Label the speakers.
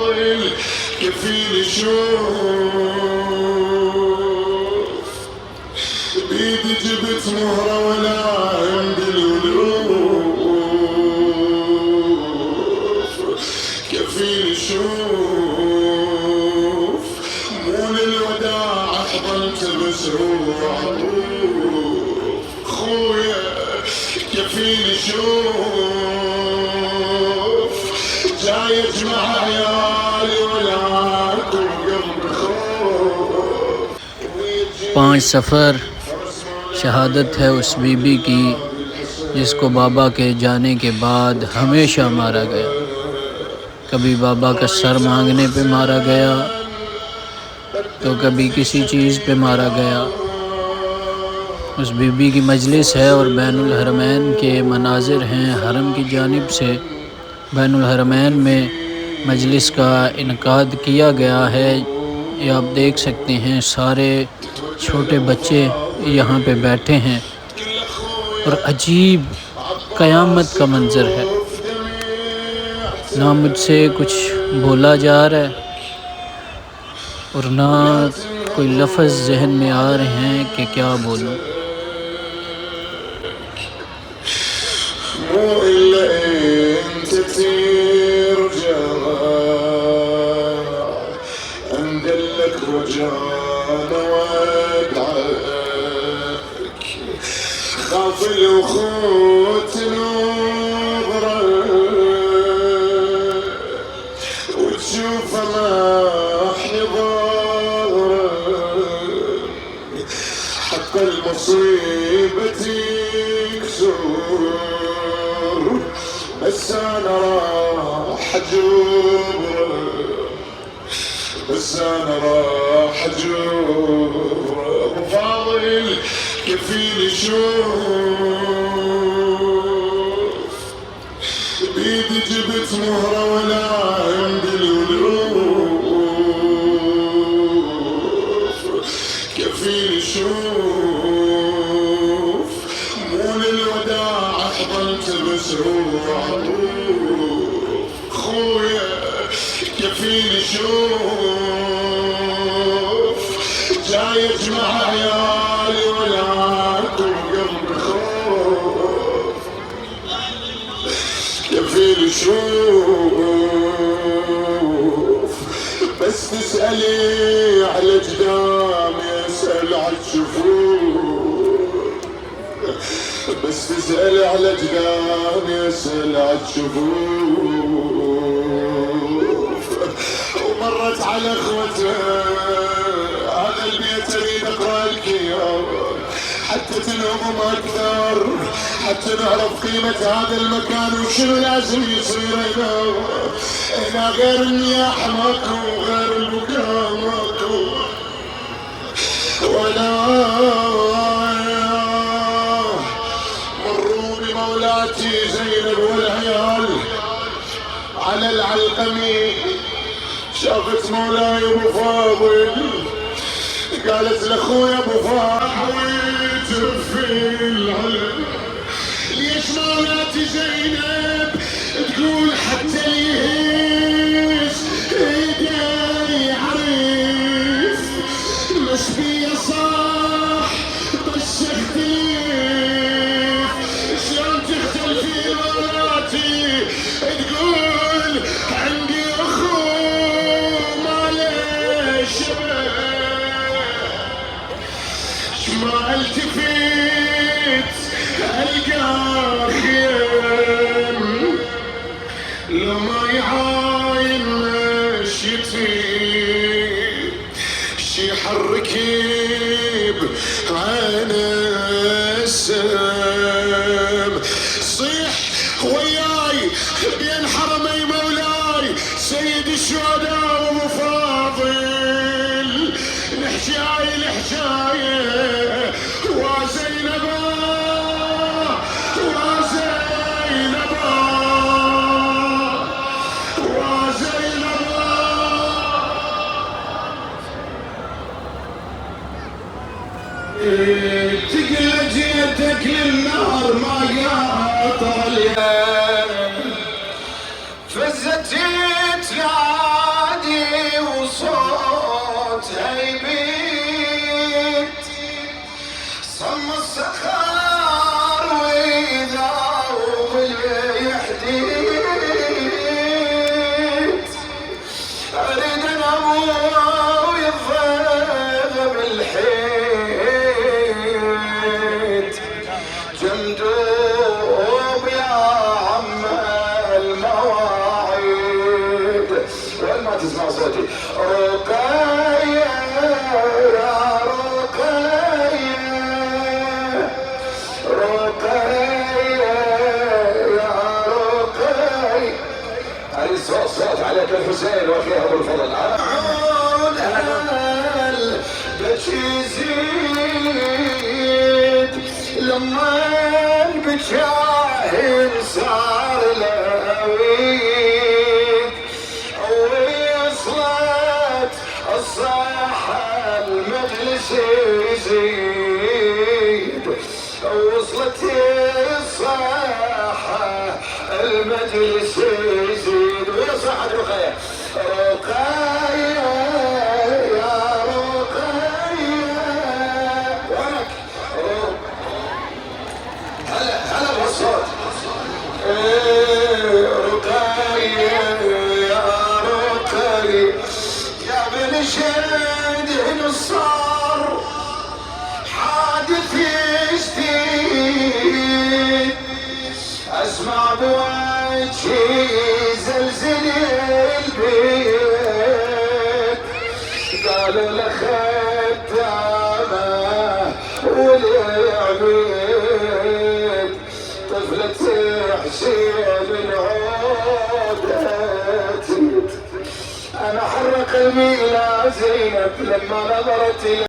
Speaker 1: فاضل كفيل شوف بيدي جبت مهرة ولا عندي الولوف كفيل شوف مو للوداع حضنت بس روح خويا كفيل شوف جاي اجمع عيالي ولاكم قلب خوف
Speaker 2: 5 सफ़र शहादत है उस बीबी की जिसको बाबा के जाने के बाद हमेशा मारा गया। कभी बाबा का सर मांगने पे मारा गया तो कभी किसी चीज़ पे मारा गया। उस बीबी की मजलिस है और बैनुल हरमैन के मनाजिर हैं। हरम की जानिब से बैनुल हरमैन में मजलिस का इनकाद किया गया है। ये आप देख सकते हैं, सारे छोटे बच्चे यहाँ पे बैठे हैं और अजीब क़यामत का मंज़र है। ना मुझसे कुछ बोला जा रहा है और ना कोई लफ्ज़ जहन में आ रहे हैं कि क्या बोलूँ।
Speaker 1: مو إلا أنت ترجع أندلك رجانا وادعك خاف الأخوت نظرة وتشوف ما ظهره حتى المصيبة يكسر بس أنا راح أجبره بس أنا راح أجبره أبو فاضل كفيل شوف بيدي جبت مهرة ولا عندي الولوف كفيل شوف مو للوداع حضنت بس روح خويا كفيل شوف جاي اجمع عيالي ولاكم قلب خوف كفيل شوف بس تسألي على جدامي اسأل على الشفوف بس تسألي على جدامي اسأل على الشفوف ومرت على اخوته هذا البيت اريد اقرا لك اياه حتى تنهم اكثر حتى نعرف قيمة هذا المكان وشنو لازم يصير هنا غير النياح ماكو غير البكاء ماكو ولا مروا بمولاتي زينب والعيال على العلقمي شافت مولاي ابو فاضل قالت لاخويا ابو فاضل في العلم ليش مولاتي زينب تقول حتى يهز ايدي عريس مش بيا صح بس اختلف شلون تختلفي مولاتي تقول عندي اخو ما له شبه ما التفت القى خيم لو ما يعاين مشيتي شي حركب عينه السم صيح وياي بين حرمي مولاي سيد الشهداء وابو فاضل الحجايه الحجايه وزينبا وزينبا وزينبا تقل جيتك للنار ما قاطر اليد فزت تلاقي
Speaker 3: تسمع صوتي. رقية يا رقية، رقية يا رقية. هاي صوت عليك الحسين واخيها ابو الفضل. عون بكي يزيد لما بجاهل صار لهويك، وصلت الصاحة المجلس يزيد، وصلت الصاحة المجلس يزيد. ويا صاحة رقية، رقية يا رقية. وينك؟ هلا بهالصوت. رقية يا رقية، يا بن شد هنا صار حادث جديد، اسمع بوجهي زلزل البيت، قالوا له خدامه والعبيد طفلة حسين العودة. انا حرق قلبي الى زينب لما نظرت